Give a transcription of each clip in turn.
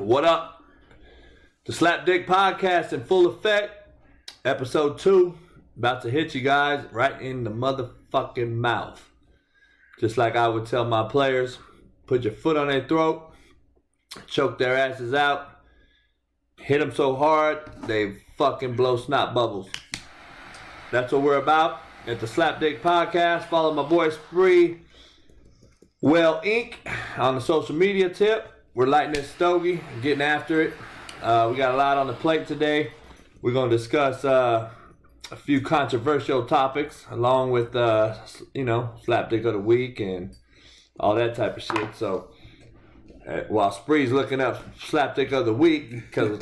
What up? The Slapdick Podcast in full effect. Episode 2. About to hit you guys right in the motherfucking mouth. Just like I would tell my players, put your foot on their throat, choke their asses out, hit them so hard, they fucking blow snot bubbles. That's what we're about at the Slapdick Podcast. Follow my boy Spree Well Inc. on the social media tip. We're lighting this stogie, getting after it. We got a lot on the plate today. We're going to discuss a few controversial topics along with, Slapdick of the Week and all that type of shit. So while Spree's looking up Slapdick of the Week, because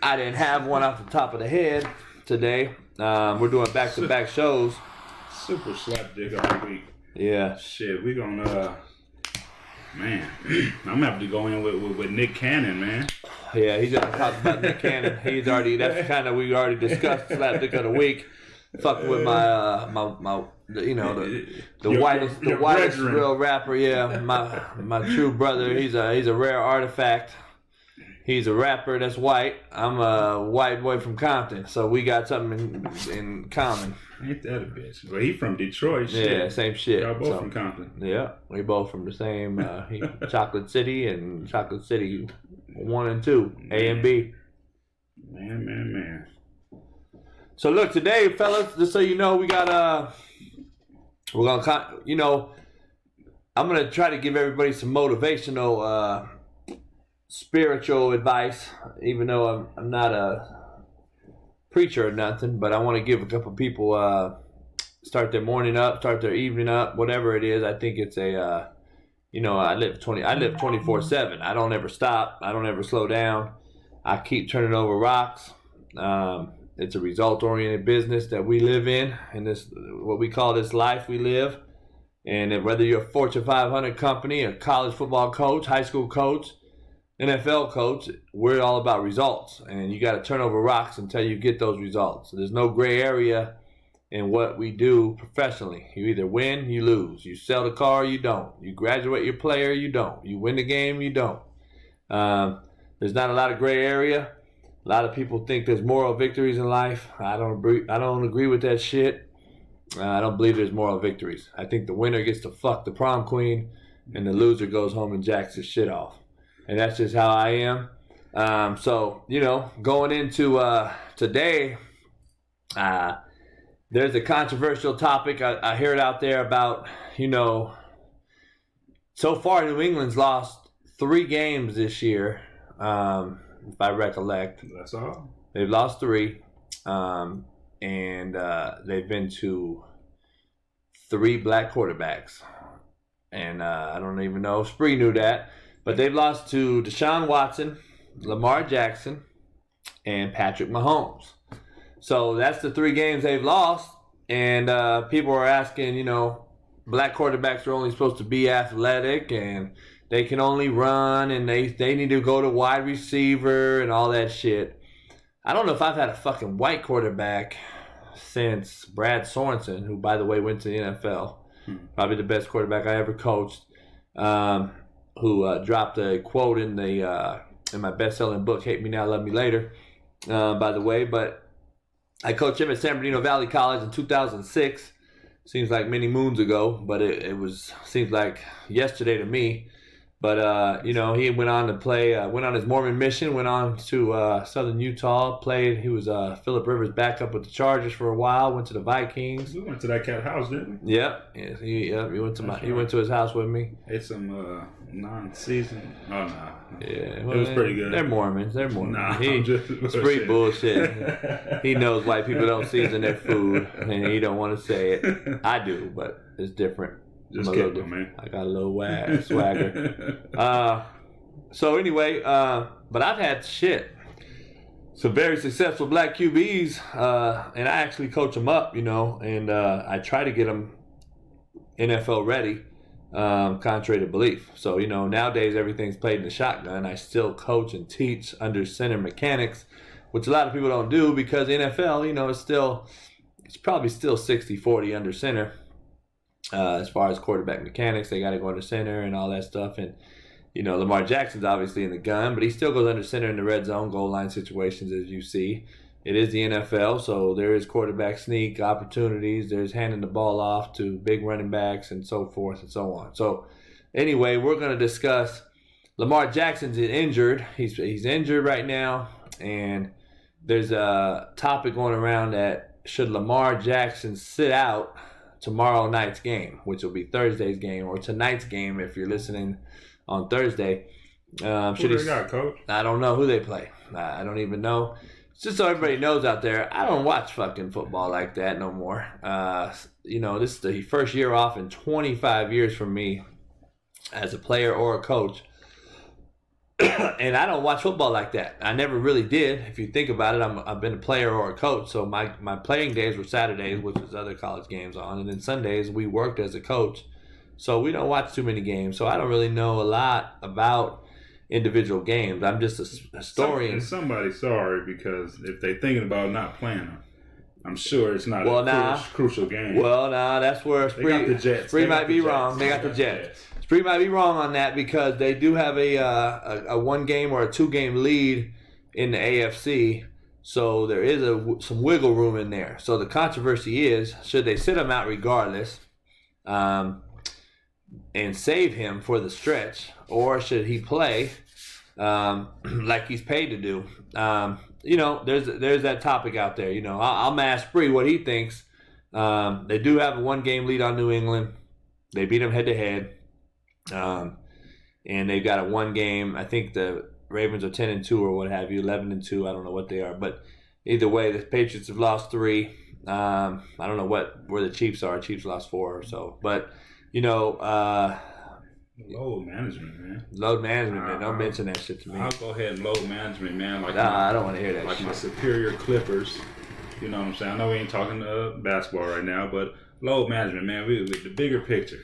I didn't have one off the top of the head today, we're doing back-to-back shows. Super Slapdick of the Week. Yeah. Shit, we gonna, man, I'm gonna have to go in with Nick Cannon, man. Yeah, he's gonna talk about Nick Cannon. We already discussed Slapdick of the Week. Fucking with the whitest real rapper. Yeah, my true brother. He's a rare artifact. He's a rapper that's white. I'm a white boy from Compton, so we got something in common. Ain't that a bitch? Well, he from Detroit. Shit. Yeah, same shit. Y'all both from Compton. Yeah, we both from the same Chocolate City and Chocolate City 1 and 2, A and B. Man. So look, today, fellas, just so you know, we got I'm gonna try to give everybody some motivational, spiritual advice, even though I'm not a preacher or nothing, but I want to give a couple people start their morning up, start their evening up, whatever it is. I think it's I live 24/7. I don't ever stop. I don't ever slow down. I keep turning over rocks. It's a result-oriented business that we live in this, what we call this life we live. And whether you're a Fortune 500 company, a college football coach, high school coach, NFL coach, we're all about results. And you got to turn over rocks until you get those results. So there's no gray area in what we do professionally. You either win, you lose. You sell the car, you don't. You graduate your player, you don't. You win the game, you don't. There's not a lot of gray area. A lot of people think there's moral victories in life. I don't agree with that shit. I don't believe there's moral victories. I think the winner gets to fuck the prom queen, and the loser goes home and jacks his shit off. And that's just how I am. So, going into today, there's a controversial topic. I hear it out there about, so far New England's lost 3 games this year, if I recollect. That's all? They've lost 3, and they've been to 3 black quarterbacks. And I don't even know if Spree knew that. But they've lost to Deshaun Watson, Lamar Jackson, and Patrick Mahomes. So that's the 3 games they've lost. And people are asking, black quarterbacks are only supposed to be athletic and they can only run and they need to go to wide receiver and all that shit. I don't know if I've had a fucking white quarterback since Brad Sorensen, who, by the way, went to the NFL. Probably the best quarterback I ever coached. Who dropped a quote in my best-selling book, Hate Me Now, Love Me Later, by the way. But I coached him at San Bernardino Valley College in 2006. Seems like many moons ago, but it seems like yesterday to me. But, he went on to play, went on his Mormon mission, went on to Southern Utah, played. He was Phillip Rivers' backup with the Chargers for a while, went to the Vikings. We went to that cat's house, didn't we? Yep. He went to his house with me. Ate some non-seasoned. Oh, no. Yeah. Well, it was pretty good. They're Mormons. Nah, it's pretty bullshit. He knows white people don't season their food, and he don't want to say it. I do, but it's different. Just kidding, man. I got a little swagger. So anyway, but I've had some very successful black QBs, and I actually coach them up, and I try to get them NFL ready, contrary to belief. So, nowadays everything's played in the shotgun. I still coach and teach under center mechanics, which a lot of people don't do because the NFL, it's probably still 60-40 under center. As far as quarterback mechanics, they got to go under center and all that stuff. And Lamar Jackson's obviously in the gun, but he still goes under center in the red zone goal line situations, as you see. It is the NFL, so there is quarterback sneak opportunities. There's handing the ball off to big running backs and so forth and so on. So anyway, we're going to discuss Lamar Jackson's injured. He's injured right now, and there's a topic going around that should Lamar Jackson sit out tomorrow night's game, which will be Thursday's game, or tonight's game if you're listening on Thursday. Who they got, Coach? I don't know who they play. I don't even know. Just so everybody knows out there, I don't watch fucking football like that no more. This is the first year off in 25 years for me as a player or a coach. And I don't watch football like that. I never really did. If you think about it, I've been a player or a coach. So my playing days were Saturdays, which was other college games on. And then Sundays, we worked as a coach. So we don't watch too many games. So I don't really know a lot about individual games. I'm just a historian. Somebody's sorry, because if they're thinking about not playing them, I'm sure it's not a crucial game. Well, that's where Spree might be wrong. They got the Jets. Spree might be wrong on that, because they do have a 1 game or a 2 game lead in the AFC. So there is some wiggle room in there. So the controversy is, should they sit him out regardless and save him for the stretch, or should he play like he's paid to do? There's that topic out there. I'll ask Spree what he thinks. They do have a 1 game lead on New England. They beat them head to head, and they've got a 1 game. I think the Ravens are 10-2 or what have you, 11-2. I don't know what they are, but either way, the Patriots have lost 3. I don't know where the Chiefs are. Chiefs lost 4 or so, but load management, man. Load management, man. Don't mention that shit to me. I'll go ahead and load management, man. I don't want to hear that. Like shit. My superior Clippers. You know what I'm saying? I know we ain't talking basketball right now, but load management, man. We the bigger picture.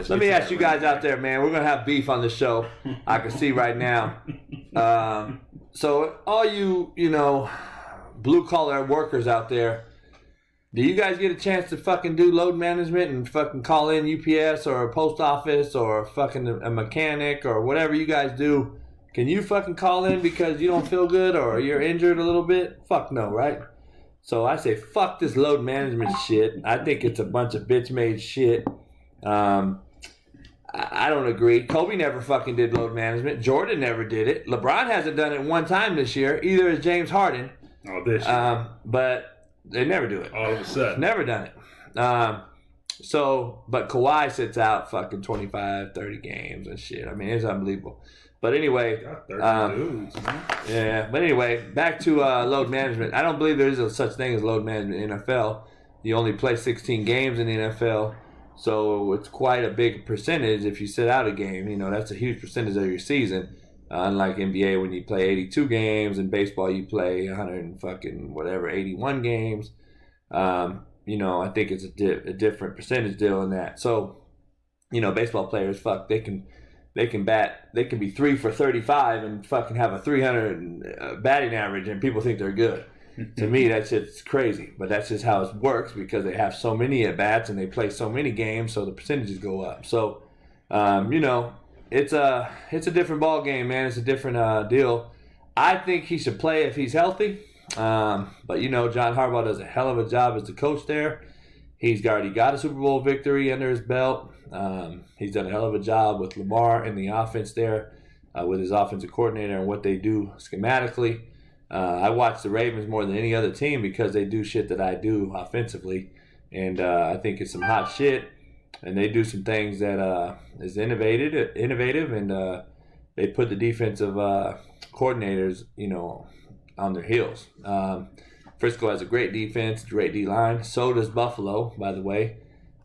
Let me ask you guys out there, man. We're gonna have beef on the show. I can see right now. So all you blue collar workers out there, do you guys get a chance to fucking do load management and fucking call in UPS or a post office or fucking a mechanic or whatever you guys do? Can you fucking call in because you don't feel good or you're injured a little bit? Fuck no, right? So I say fuck this load management shit. I think it's a bunch of bitch made shit. I don't agree. Kobe never fucking did load management. Jordan never did it. LeBron hasn't done it 1 time this year. Either is James Harden. Oh, this year. But they never do it. All of a sudden. Never done it. But Kawhi sits out fucking 25, 30 games and shit. I mean, it's unbelievable. But anyway. Got 30 dudes, man. Yeah. But anyway, back to load management. I don't believe there is a such thing as load management in the NFL. You only play 16 games in the NFL. So it's quite a big percentage if you sit out a game. That's a huge percentage of your season. Unlike NBA, when you play 82 games, in baseball you play 81 games. I think it's a different percentage deal in that. So, baseball players, they can be 3 for 35 and fucking have a 300 batting average, and people think they're good. To me, that shit's crazy, but that's just how it works because they have so many at bats and they play so many games, so the percentages go up. So, it's a different ball game, man. It's a different deal. I think he should play if he's healthy, but John Harbaugh does a hell of a job as the coach there. He's already got a Super Bowl victory under his belt. He's done a hell of a job with Lamar and the offense there, with his offensive coordinator and what they do schematically. I watch the Ravens more than any other team because they do shit that I do offensively, and I think it's some hot shit, and they do some things that is innovative, and they put the defensive coordinators, on their heels. Frisco has a great defense, great D-line. So does Buffalo, by the way,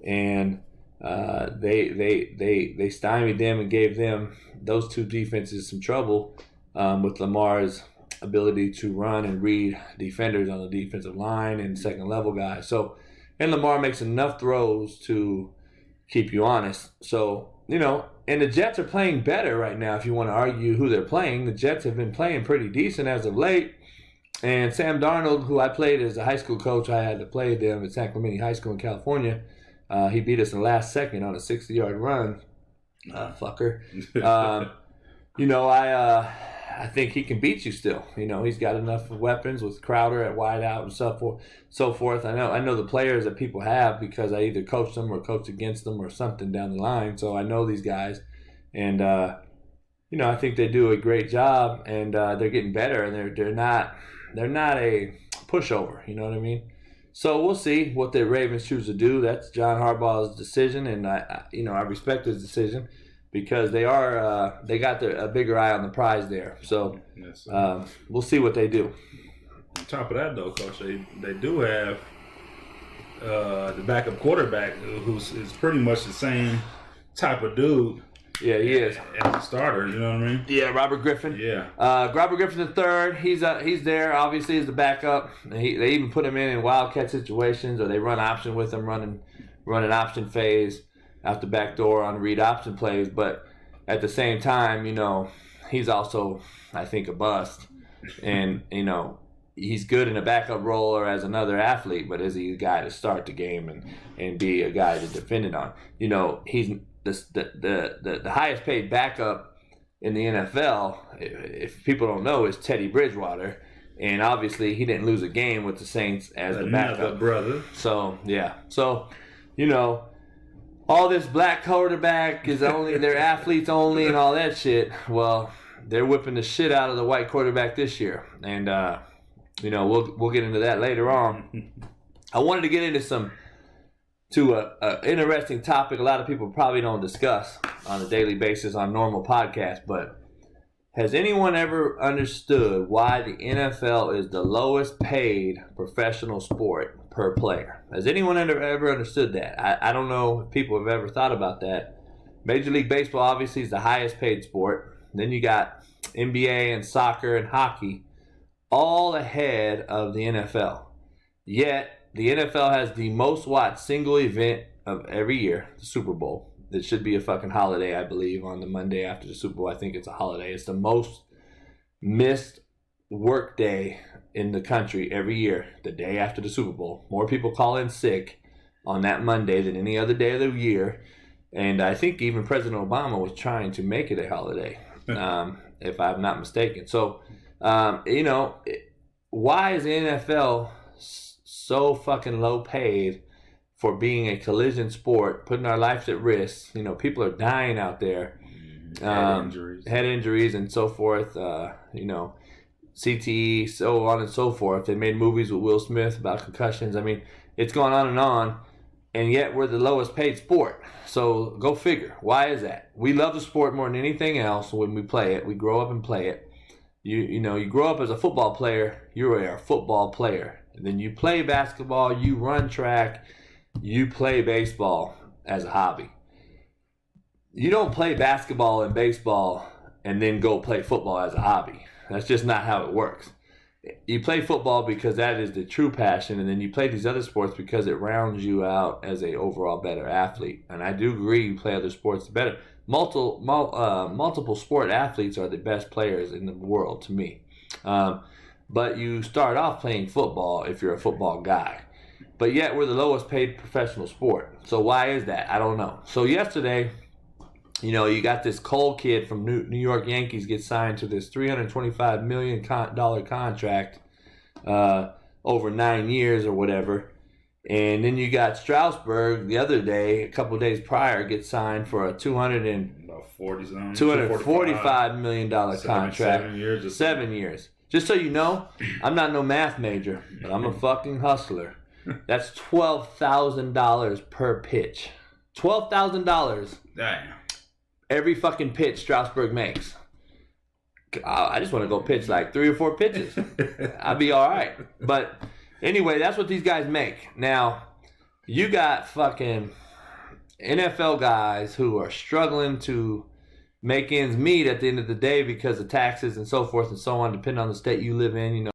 and they stymied them and gave them those 2 defenses some trouble with Lamar's ability to run and read defenders on the defensive line and second level guys. So, and Lamar makes enough throws to keep you honest. So, and the Jets are playing better right now. If you want to argue who they're playing, the Jets have been playing pretty decent as of late. And Sam Darnold, who I played as a high school coach, I had to play them at San Clemente High School in California. He beat us in the last second on a 60-yard run. Fucker. I think he can beat you still. He's got enough weapons with Crowder at wideout and so forth. I know the players that people have because I either coached them or coached against them or something down the line. So I know these guys, and I think they do a great job, and they're getting better, and they're not a pushover. You know what I mean? So we'll see what the Ravens choose to do. That's John Harbaugh's decision, and I respect his decision because they got a bigger eye on the prize there. So we'll see what they do. On top of that, though, Coach, they do have the backup quarterback is pretty much the same type of dude. Yeah, he is. As a starter, you know what I mean? Yeah, Robert Griffin. Yeah. Robert Griffin III, he's there, obviously, as the backup. They even put him in wildcat situations, or they run option with him, run an option phase out the back door on read option plays. But at the same time, he's also, I think, a bust. And, he's good in a backup role or as another athlete, but is he a guy to start the game and be a guy to defend it on? He's the highest paid backup in the NFL, if people don't know, is Teddy Bridgewater, and obviously he didn't lose a game with the Saints as the backup brother. So all this black quarterback is only they're athletes only and all that shit. Well, they're whipping the shit out of the white quarterback this year, and we'll get into that later on. I wanted to get into an interesting topic a lot of people probably don't discuss on a daily basis on normal podcasts, but has anyone ever understood why the NFL is the lowest paid professional sport per player? Has anyone ever understood that? I don't know if people have ever thought about that. Major League Baseball obviously is the highest paid sport. Then you got NBA and soccer and hockey all ahead of the NFL. Yet the NFL has the most watched single event of every year, the Super Bowl. It should be a fucking holiday, I believe, on the Monday after the Super Bowl. I think it's a holiday. It's the most missed work day in the country every year, the day after the Super Bowl. More people call in sick on that Monday than any other day of the year. And I think even President Obama was trying to make it a holiday, if I'm not mistaken. So, why is the NFL so fucking low paid for being a collision sport, putting our lives at risk? People are dying out there. Head injuries and so forth, CTE, so on and so forth. They made movies with Will Smith about concussions. I mean, it's going on, and yet we're the lowest paid sport. So go figure. Why is that? We love the sport more than anything else when we play it. We grow up and play it. You grow up as a football player, you're a football player. And then you play basketball, you run track, you play baseball as a hobby. You don't play basketball and baseball and then go play football as a hobby. That's just not how it works. You play football because that is the true passion, and then you play these other sports because it rounds you out as a overall better athlete. And I do agree, you play other sports better. Multiple sport athletes are the best players in the world to me. But you start off playing football if you're a football guy. But yet we're the lowest paid professional sport. So why is that? I don't know. So yesterday, you got this Cole kid from New York Yankees get signed to this $325 million contract over 9 years or whatever. And then you got Strasburg the other day, a couple of days prior, get signed for a $245 million contract. 7 years. 7 years. Just so you know, I'm not no math major, but I'm a fucking hustler. That's $12,000 per pitch. $12,000. Damn. Every fucking pitch Strasburg makes. I just want to go pitch like 3 or 4 pitches. I'll be all right. But anyway, that's what these guys make. Now, you got fucking NFL guys who are struggling to make ends meet at the end of the day because of taxes and so forth and so on, depending on the state you live in.